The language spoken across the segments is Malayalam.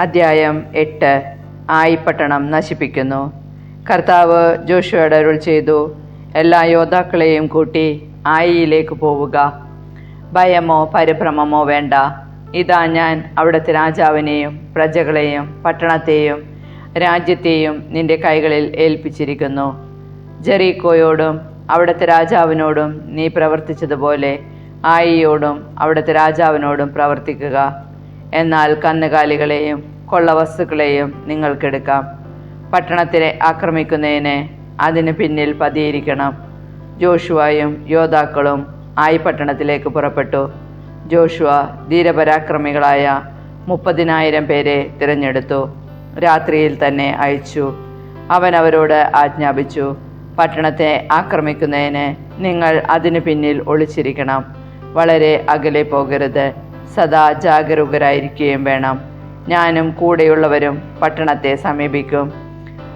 അദ്ധ്യായം 8. ആയി പട്ടണം നശിപ്പിക്കുന്നു. കർത്താവ് ജോഷുവയോട് അരുൾ ചെയ്തു, എല്ലാ യോദ്ധാക്കളെയും കൂട്ടി ആയിയിലേക്ക് പോവുക. ഭയമോ പരിഭ്രമമോ വേണ്ട. ഇതാ, ഞാൻ അവിടുത്തെ രാജാവിനെയും പ്രജകളെയും പട്ടണത്തെയും രാജ്യത്തെയും നിന്റെ കൈകളിൽ ഏൽപ്പിച്ചിരിക്കുന്നു. ജെറീക്കോയോടും അവിടുത്തെ രാജാവിനോടും നീ പ്രവർത്തിച്ചതുപോലെ ആയിയോടും അവിടുത്തെ രാജാവിനോടും പ്രവർത്തിക്കുക. എന്നാൽ കന്നുകാലികളെയും കൊള്ളവസ്തുക്കളെയും നിങ്ങൾക്കെടുക്കാം. പട്ടണത്തിനെ ആക്രമിക്കുന്നതിന് അതിന് പിന്നിൽ പതിയിരിക്കണം. ജോഷുവയും യോദ്ധാക്കളും ആയി പട്ടണത്തിലേക്ക് പുറപ്പെട്ടു. ജോഷുവ ധീരപരാക്രമികളായ 30,000 പേരെ തിരഞ്ഞെടുത്തു. രാത്രിയിൽ തന്നെ അയച്ചു. അവൻ അവരോട് ആജ്ഞാപിച്ചു, പട്ടണത്തെ ആക്രമിക്കുന്നതിന് നിങ്ങൾ അതിനു പിന്നിൽ ഒളിച്ചിരിക്കണം. വളരെ അകലെ പോകരുത്. സദാ ജാഗരൂകരായിരിക്കുകയും വേണം. ഞാനും കൂടെയുള്ളവരും പട്ടണത്തെ സമീപിക്കും.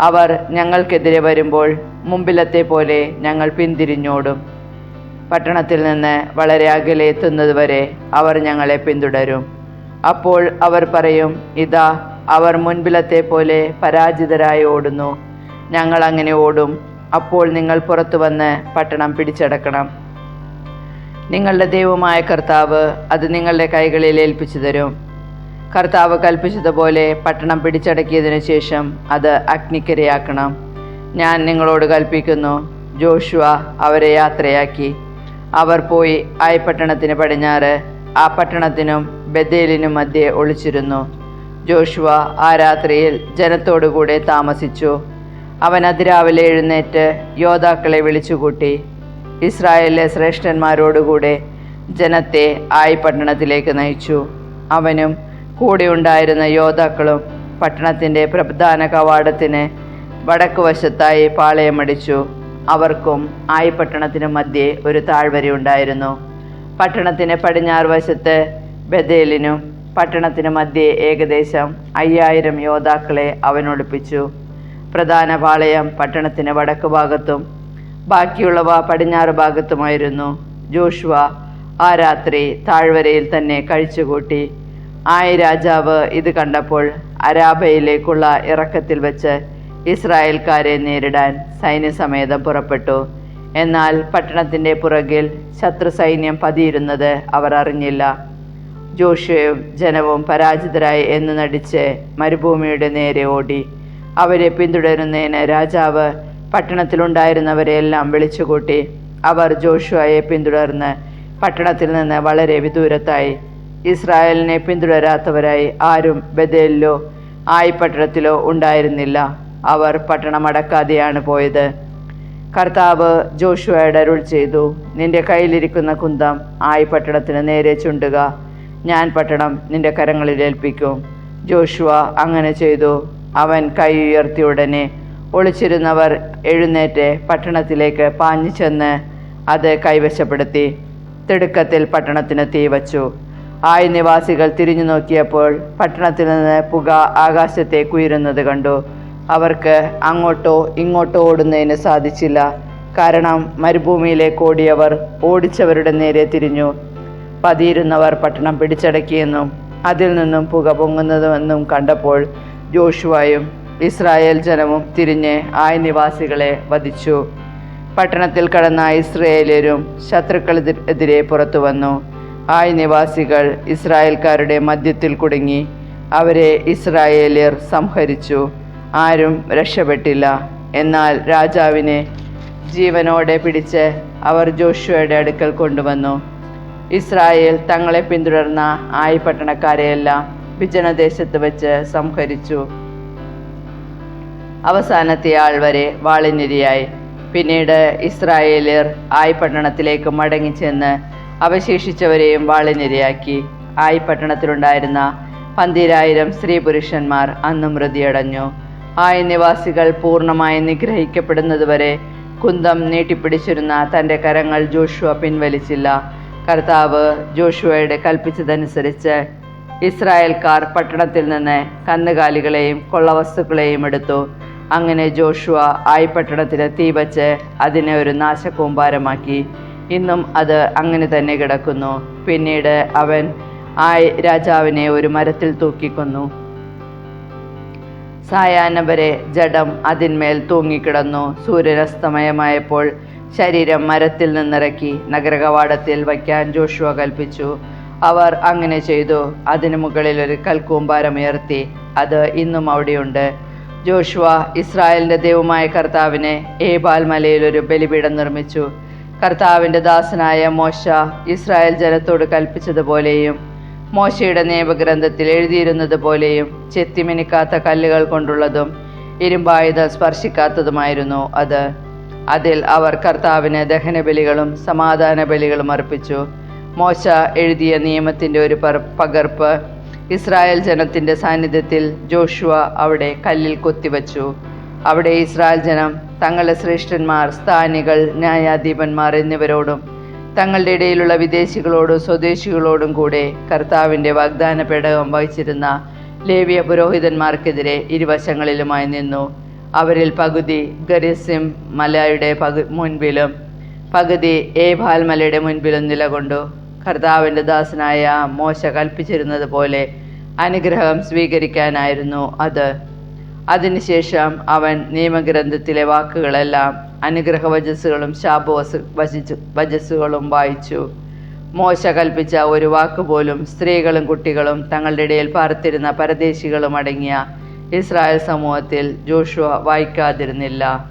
അവർ ഞങ്ങൾക്കെതിരെ വരുമ്പോൾ മുമ്പിലത്തെ പോലെ ഞങ്ങൾ പിന്തിരിഞ്ഞോടും. പട്ടണത്തിൽ നിന്ന് വളരെ അകലെ എത്തുന്നതുവരെ അവർ ഞങ്ങളെ പിന്തുടരും. അപ്പോൾ അവർ പറയും, ഇതാ, അവർ മുൻപിലത്തെ പോലെ പരാജിതരായി ഓടുന്നു. ഞങ്ങൾ അങ്ങനെ ഓടും. അപ്പോൾ നിങ്ങൾ പുറത്തു വന്ന് പട്ടണം പിടിച്ചടക്കണം. നിങ്ങളുടെ ദൈവമായ കർത്താവ് അത് നിങ്ങളുടെ കൈകളിൽ ഏൽപ്പിച്ചു തരും. കർത്താവ് കൽപ്പിച്ചതുപോലെ പട്ടണം പിടിച്ചടക്കിയതിനു ശേഷം അത് അഗ്നിക്കിരയാക്കണം. ഞാൻ നിങ്ങളോട് കൽപ്പിക്കുന്നു. ജോഷുവ അവരെ യാത്രയാക്കി. അവർ പോയി ആയി പട്ടണത്തിന് പടിഞ്ഞാറ് ആ പട്ടണത്തിനും ബേഥേലിനും മധ്യേ ഒളിച്ചിരുന്നു. ജോഷുവ ആ രാത്രിയിൽ ജനത്തോടുകൂടെ താമസിച്ചു. അവൻ അതിരാവിലെ എഴുന്നേറ്റ് യോദ്ധാക്കളെ വിളിച്ചുകൂട്ടി. ഇസ്രായേലിലെ ശ്രേഷ്ഠന്മാരോടുകൂടെ ജനത്തെ ആയി പട്ടണത്തിലേക്ക് നയിച്ചു. അവനും കൂടെ ഉണ്ടായിരുന്ന യോദ്ധാക്കളും പട്ടണത്തിൻ്റെ പ്രധാന കവാടത്തിന് വടക്കുവശത്തായി പാളയമടിച്ചു. അവർക്കും ആയി പട്ടണത്തിനു മധ്യേ ഒരു താഴ്വരയുണ്ടായിരുന്നു. പട്ടണത്തിന് പടിഞ്ഞാറ് വശത്ത് ബേഥേലിനും പട്ടണത്തിന് മധ്യേ ഏകദേശം 5000 യോദ്ധാക്കളെ അവൻ ഒളിപ്പിച്ചു. പ്രധാന പാളയം പട്ടണത്തിന് വടക്ക് ഭാഗത്തും ബാക്കിയുള്ളവ പടിഞ്ഞാറ് ഭാഗത്തുമായിരുന്നു. ജോഷുവ ആ രാത്രി താഴ്വരയിൽ തന്നെ കഴിച്ചുകൂട്ടി. ആയി രാജാവ് ഇത് കണ്ടപ്പോൾ അരാബയിലേക്കുള്ള ഇറക്കത്തിൽ വെച്ച് ഇസ്രായേൽക്കാരെ നേരിടാൻ സൈന്യസമേതം പുറപ്പെട്ടു. എന്നാൽ പട്ടണത്തിൻ്റെ പുറകിൽ ശത്രു സൈന്യം പതിയിരുന്നത് അവർ അറിഞ്ഞില്ല. ജോഷുവയും ജനവും പരാജിതരായി എന്ന് നടിച്ച് മരുഭൂമിയുടെ നേരെ ഓടി. അവരെ പിന്തുടരുന്നതിന് രാജാവ് പട്ടണത്തിലുണ്ടായിരുന്നവരെയെല്ലാം വിളിച്ചുകൂട്ടി. അവർ ജോഷുവയെ പിന്തുടർന്ന് പട്ടണത്തിൽ നിന്ന് വളരെ വിദൂരത്തായി. ഇസ്രായേലിനെ പിന്തുടരാത്തവരായി ആരും ബേഥേലിലോ ആയി പട്ടണത്തിലോ ഉണ്ടായിരുന്നില്ല. അവർ പട്ടണം അടക്കാതെയാണ് പോയത്. കർത്താവ് ജോഷുവയോട് അരുൾ ചെയ്തു, നിന്റെ കയ്യിലിരിക്കുന്ന കുന്തം ആയി പട്ടണത്തിന് നേരെ ചുണ്ടുക. ഞാൻ പട്ടണം നിന്റെ കരങ്ങളിൽ ഏൽപ്പിക്കും. ജോഷുവ അങ്ങനെ ചെയ്തു. അവൻ കൈ ഉയർത്തിയ ഉടനെ ഒളിച്ചിരുന്നവർ എഴുന്നേറ്റ് പട്ടണത്തിലേക്ക് പാഞ്ഞു ചെന്ന് അത് കൈവശപ്പെടുത്തി. തിടുക്കത്തിൽ പട്ടണത്തിന് തീ വച്ചു. ആയി നിവാസികൾ തിരിഞ്ഞു നോക്കിയപ്പോൾ പട്ടണത്തിൽ നിന്ന് പുക ആകാശത്തേക്ക് ഉയരുന്നത് കണ്ടു. അവർക്ക് അങ്ങോട്ടോ ഇങ്ങോട്ടോ ഓടുന്നതിന് സാധിച്ചില്ല. കാരണം മരുഭൂമിയിലേക്ക് ഓടിയവർ ഓടിച്ചവരുടെ നേരെ തിരിഞ്ഞു. പതിയിരുന്നവർ പട്ടണം പിടിച്ചടക്കിയെന്നും അതിൽ നിന്നും പുക പൊങ്ങുന്നതുമെന്നും കണ്ടപ്പോൾ ജോഷുവയും ഇസ്രായേൽ ജനവും തിരിഞ്ഞ് ആയി നിവാസികളെ വധിച്ചു. പട്ടണത്തിൽ കടന്ന ഇസ്രായേല്യരും ശത്രുക്കളെതിരെ പുറത്തു വന്നു. ആയി നിവാസികൾ ഇസ്രായേൽക്കാരുടെ മധ്യത്തിൽ കുടുങ്ങി. അവരെ ഇസ്രായേല്യർ സംഹരിച്ചു. ആരും രക്ഷപ്പെട്ടില്ല. എന്നാൽ രാജാവിനെ ജീവനോടെ പിടിച്ച് അവർ ജോഷുവയുടെ അടുക്കൽ കൊണ്ടുവന്നു. ഇസ്രായേൽ തങ്ങളെ പിന്തുടർന്ന ആയി പട്ടണക്കാരെയെല്ലാം വിജനദേശത്ത് വെച്ച് സംഹരിച്ചു. അവസാനത്തെ ആൾ വരെ വാളിനിരയായി. പിന്നീട് ഇസ്രായേല്യർ ആയി പട്ടണത്തിലേക്ക് മടങ്ങിച്ചെന്ന് അവശേഷിച്ചവരെയും വാളിനിരയാക്കി. ആയി പട്ടണത്തിലുണ്ടായിരുന്ന 12,000 സ്ത്രീ പുരുഷന്മാർ അന്ന് മൃതിയടഞ്ഞു. ആയി നിവാസികൾ പൂർണ്ണമായി നിഗ്രഹിക്കപ്പെടുന്നതുവരെ കുന്തം നീട്ടിപ്പിടിച്ചിരുന്ന തൻ്റെ കരങ്ങൾ ജോഷുവ പിൻവലിച്ചില്ല. കർത്താവ് ജോഷുവയോട് കൽപ്പിച്ചതനുസരിച്ച് ഇസ്രായേൽക്കാർ പട്ടണത്തിൽ നിന്ന് കന്നുകാലികളെയും കൊള്ളവസ്തുക്കളെയും എടുത്തു. അങ്ങനെ ജോഷുവ ആയി പട്ടണത്തിന് തീ വച്ച് അതിനെ ഒരു നാശകൂമ്പാരമാക്കി. ഇന്നും അത് അങ്ങനെ തന്നെ കിടക്കുന്നു. പിന്നീട് അവൻ ആയി രാജാവിനെ ഒരു മരത്തിൽ തൂക്കിക്കൊന്നു. സായാഹ്നം വരെ ജഡം അതിന്മേൽ തൂങ്ങിക്കിടന്നു. സൂര്യനസ്തമയമായപ്പോൾ ശരീരം മരത്തിൽ നിന്നിറക്കി നഗരകവാടത്തിൽ വയ്ക്കാൻ ജോഷുവ കൽപ്പിച്ചു. അവർ അങ്ങനെ ചെയ്തു. അതിനു മുകളിൽ ഒരു കൽക്കൂമ്പാരമുയർത്തി. അത് ഇന്നും അവിടെയുണ്ട്. ജോഷുവ ഇസ്രായേലിന്റെ ദൈവമായ കർത്താവിന് ഏബാൽ മലയിൽ ഒരു ബലിപീഠം നിർമ്മിച്ചു. കർത്താവിന്റെ ദാസനായ മോശ ഇസ്രായേൽ ജനത്തോട് കൽപ്പിച്ചതുപോലെയും മോശയുടെ നിയമഗ്രന്ഥത്തിൽ എഴുതിയിരുന്നത് പോലെയും ചെത്തിമിനിക്കാത്ത കല്ലുകൾ കൊണ്ടുള്ളതും ഇരുമ്പായുധം സ്പർശിക്കാത്തതുമായിരുന്നു അത്. അതിൽ അവർ കർത്താവിന് ദഹനബലികളും സമാധാന ബലികളും അർപ്പിച്ചു. മോശ എഴുതിയ നിയമത്തിന്റെ ഒരു പകർപ്പ് ഇസ്രായേൽ ജനത്തിന്റെ സാന്നിധ്യത്തിൽ ജോഷുവ അവിടെ കല്ലിൽ കൊത്തിവച്ചു. അവിടെ ഇസ്രായേൽ ജനം തങ്ങളുടെ ശ്രേഷ്ഠന്മാർ, സ്ഥാനികൾ, ന്യായാധിപന്മാർ എന്നിവരോടും തങ്ങളുടെ ഇടയിലുള്ള വിദേശികളോടും സ്വദേശികളോടും കൂടെ കർത്താവിന്റെ വാഗ്ദാന പേടകം വഹിച്ചിരുന്ന ലേവ്യ പുരോഹിതന്മാർക്കെതിരെ ഇരുവശങ്ങളിലുമായി നിന്നു. അവരിൽ പകുതി ഗരിസിം മലയുടെ മുൻപിലും പകുതി ഏബാൽ മലയുടെ മുൻപിലും നിലകൊണ്ടു. കർത്താവിന്റെ ദാസനായ മോശ കൽപ്പിച്ചിരുന്നത് പോലെ അനുഗ്രഹം സ്വീകരിക്കാനായിരുന്നു അത്. അതിനുശേഷം അവൻ നിയമഗ്രന്ഥത്തിലെ വാക്കുകളെല്ലാം അനുഗ്രഹവചസ്സുകളും ശാപവചസ്സുകളും വായിച്ചു. മോശ കൽപ്പിച്ച ഒരു വാക്കുപോലും സ്ത്രീകളും കുട്ടികളും തങ്ങളുടെ ഇടയിൽ പാർത്തിരുന്ന പരദേശികളും അടങ്ങിയ ഇസ്രായേൽ സമൂഹത്തിൽ ജോഷുവ വായിക്കാതിരുന്നില്ല.